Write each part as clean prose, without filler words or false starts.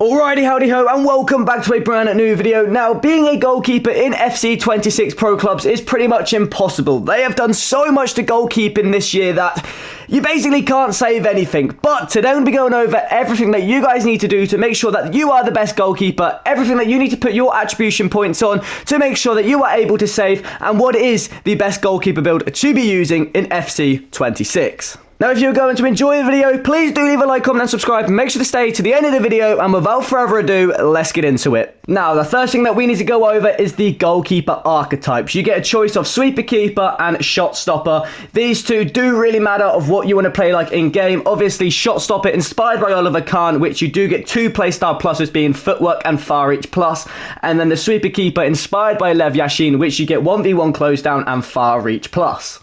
Alrighty, howdy ho, and welcome back to a brand new video. Now, being a goalkeeper in FC 26 pro clubs is pretty much impossible. They have done so much to goalkeeping this year that you basically can't save anything. But today I'm going to be going over everything that you guys need to do to make sure that you are the best goalkeeper, everything that you need to put your attribution points on to make sure that you are able to save, and what is the best goalkeeper build to be using in FC 26. Now, if you're going to enjoy the video, please do leave a like, comment and subscribe, and make sure to stay to the end of the video, and without further ado, let's get into it. Now, the first thing that we need to go over is the goalkeeper archetypes. You get a choice of sweeper keeper and shot stopper. These two do really matter of what you want to play like in game. Obviously, shot stopper inspired by Oliver Kahn, which you do get 2 playstyle pluses being footwork and far reach plus, and then the sweeper keeper inspired by Lev Yashin, which you get 1v1 close down and far reach plus.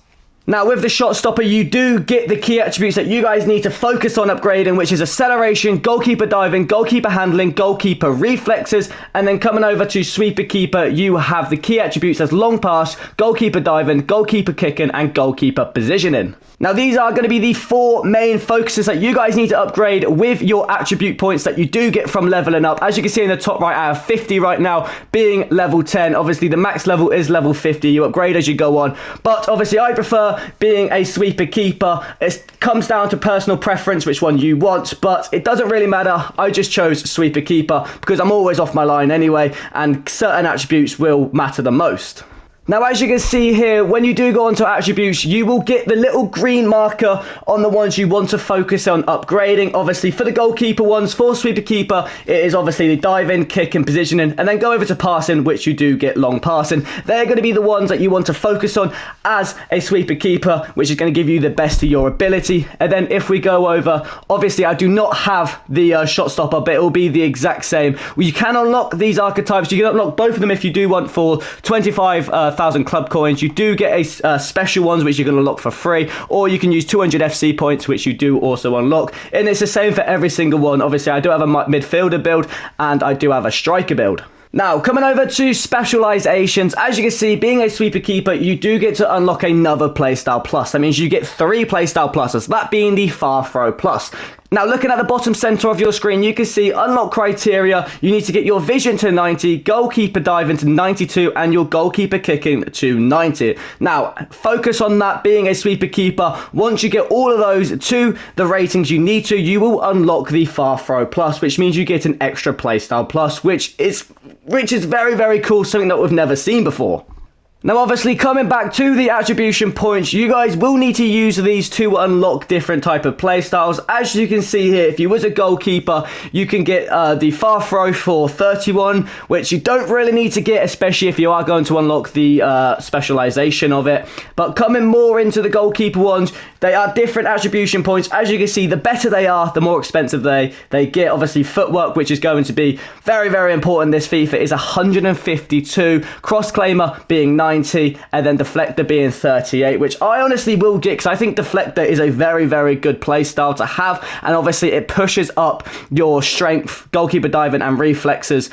Now, with the shot stopper, you do get the key attributes that you guys need to focus on upgrading, which is acceleration, goalkeeper diving, goalkeeper handling, goalkeeper reflexes, and then coming over to sweeper keeper, you have the key attributes as long pass, goalkeeper diving, goalkeeper kicking, and goalkeeper positioning. Now, these are going to be the 4 main focuses that you guys need to upgrade with your attribute points that you do get from leveling up. As you can see in the top right, I have 50 right now, being level 10. Obviously, the max level is level 50. You upgrade as you go on. But obviously, I prefer being a sweeper keeper. It comes down to personal preference, which one you want, but it doesn't really matter. I just chose sweeper keeper because I'm always off my line anyway, and certain attributes will matter the most. Now, as you can see here, when you do go onto attributes, you will get the little green marker on the ones you want to focus on upgrading. Obviously, for the goalkeeper ones, for sweeper keeper, it is obviously the diving, kick, and positioning. And then go over to passing, which you do get long passing. They're going to be the ones that you want to focus on as a sweeper keeper, which is going to give you the best of your ability. And then if we go over, obviously, I do not have the shot stopper, but it will be the exact same. You can unlock these archetypes. You can unlock both of them if you do want for 25,000 club coins. You do get a special ones which you can unlock for free, or you can use 200 FC points, which you do also unlock, and it's the same for every single one. Obviously, I do have a midfielder build and I do have a striker build. Now, coming over to specializations, as you can see, being a sweeper keeper, you do get to unlock another playstyle plus. That means you get 3 playstyle pluses, that being the far throw plus. Now, looking at the bottom center of your screen, you can see unlock criteria. You need to get your vision to 90, goalkeeper diving to 92, and your goalkeeper kicking to 90. Now, focus on that being a sweeper keeper. Once you get all of those to the ratings you need to, you will unlock the far throw plus, which means you get an extra playstyle plus, which is very, very cool, something that we've never seen before. Now, obviously, coming back to the attribution points, you guys will need to use these to unlock different type of playstyles. As you can see here, if you was a goalkeeper, you can get the far throw for 31, which you don't really need to get, especially if you are going to unlock the specialization of it. But coming more into the goalkeeper ones, they are different attribution points. As you can see, the better they are, the more expensive they get. Obviously, footwork, which is going to be very, very important. This FIFA is 152, cross claimer being 90, and then deflector being 38, which I honestly will get because I think deflector is a very, very good play style to have, and obviously it pushes up your strength, goalkeeper diving, and reflexes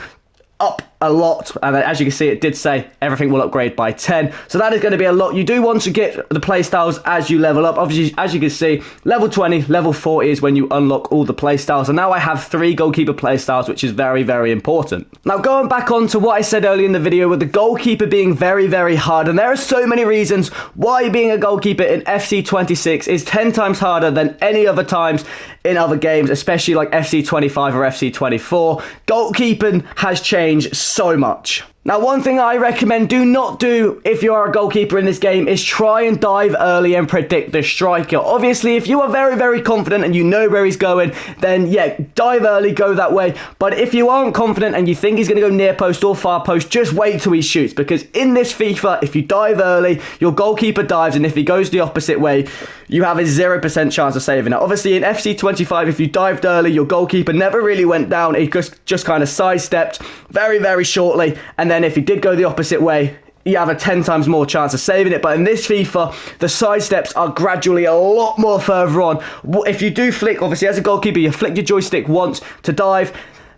up a lot. And as you can see, it did say everything will upgrade by 10, so that is going to be a lot. You do want to get the play styles as you level up. Obviously, as you can see, level 20, level 40 is when you unlock all the play styles, and now I have 3 goalkeeper play styles, which is very, very important. Now, going back on to what I said earlier in the video with the goalkeeper being very, very hard, and there are so many reasons why being a goalkeeper in FC 26 is 10 times harder than any other times in other games, especially like FC 25 or FC 24. Goalkeeping has changed so much. Now, one thing I recommend do not do if you are a goalkeeper in this game is try and dive early and predict the striker. Obviously, if you are very, very confident and you know where he's going, then yeah, dive early, go that way. But if you aren't confident and you think he's going to go near post or far post, just wait till he shoots, because in this FIFA, if you dive early, your goalkeeper dives, and if he goes the opposite way, you have a 0% chance of saving it. Obviously, in FC 25, if you dived early, your goalkeeper never really went down. He just kind of sidestepped very, very shortly, and then if he did go the opposite way, you have a 10 times more chance of saving it. But in this FIFA, the side steps are gradually a lot more further on. If you do flick, obviously as a goalkeeper, you flick your joystick once to dive.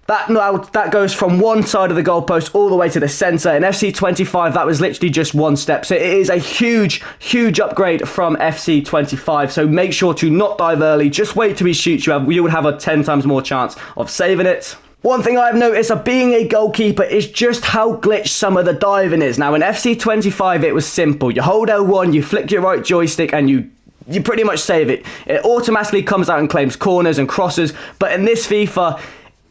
That goes from one side of the goalpost all the way to the centre. In FC 25, that was literally just one step. So it is a huge, huge upgrade from FC 25. So make sure to not dive early. Just wait till he shoots you. You would have a 10 times more chance of saving it. One thing I've noticed of being a goalkeeper is just how glitched some of the diving is. Now in FC25 it was simple. You hold L1, you flick your right joystick and you pretty much save it. It automatically comes out and claims corners and crosses, but in this FIFA,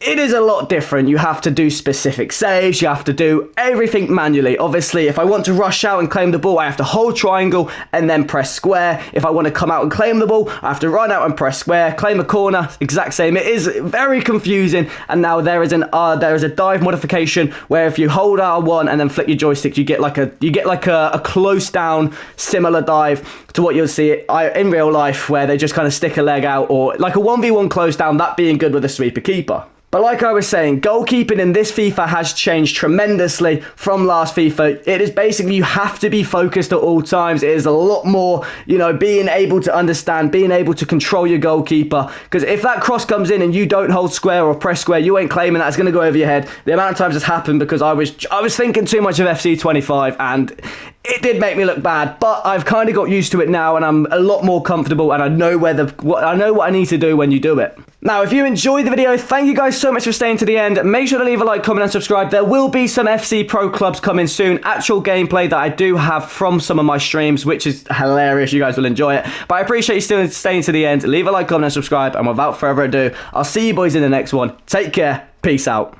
it is a lot different. You have to do specific saves, you have to do everything manually. Obviously, if I want to rush out and claim the ball, I have to hold triangle and then press square. If I want to come out and claim the ball, I have to run out and press square, claim a corner, exact same. It is very confusing, and now there is a dive modification where if you hold R1 and then flick your joystick, you get like a close down similar dive to what you'll see in real life, where they just kind of stick a leg out, or like a 1v1 close down, that being good with a sweeper keeper. But like I was saying, goalkeeping in this FIFA has changed tremendously from last FIFA. It is basically, you have to be focused at all times. It is a lot more, being able to understand, being able to control your goalkeeper. Because if that cross comes in and you don't hold square or press square, you ain't claiming that. It's going to go over your head. The amount of times it's happened because I was thinking too much of FC25 and it did make me look bad, but I've kind of got used to it now and I'm a lot more comfortable and I know what I need to do when you do it. Now, if you enjoyed the video, thank you guys so much for staying to the end. Make sure to leave a like, comment and subscribe. There will be some FC Pro Clubs coming soon. Actual gameplay that I do have from some of my streams, which is hilarious. You guys will enjoy it. But I appreciate you still staying to the end. Leave a like, comment and subscribe. And without further ado, I'll see you boys in the next one. Take care. Peace out.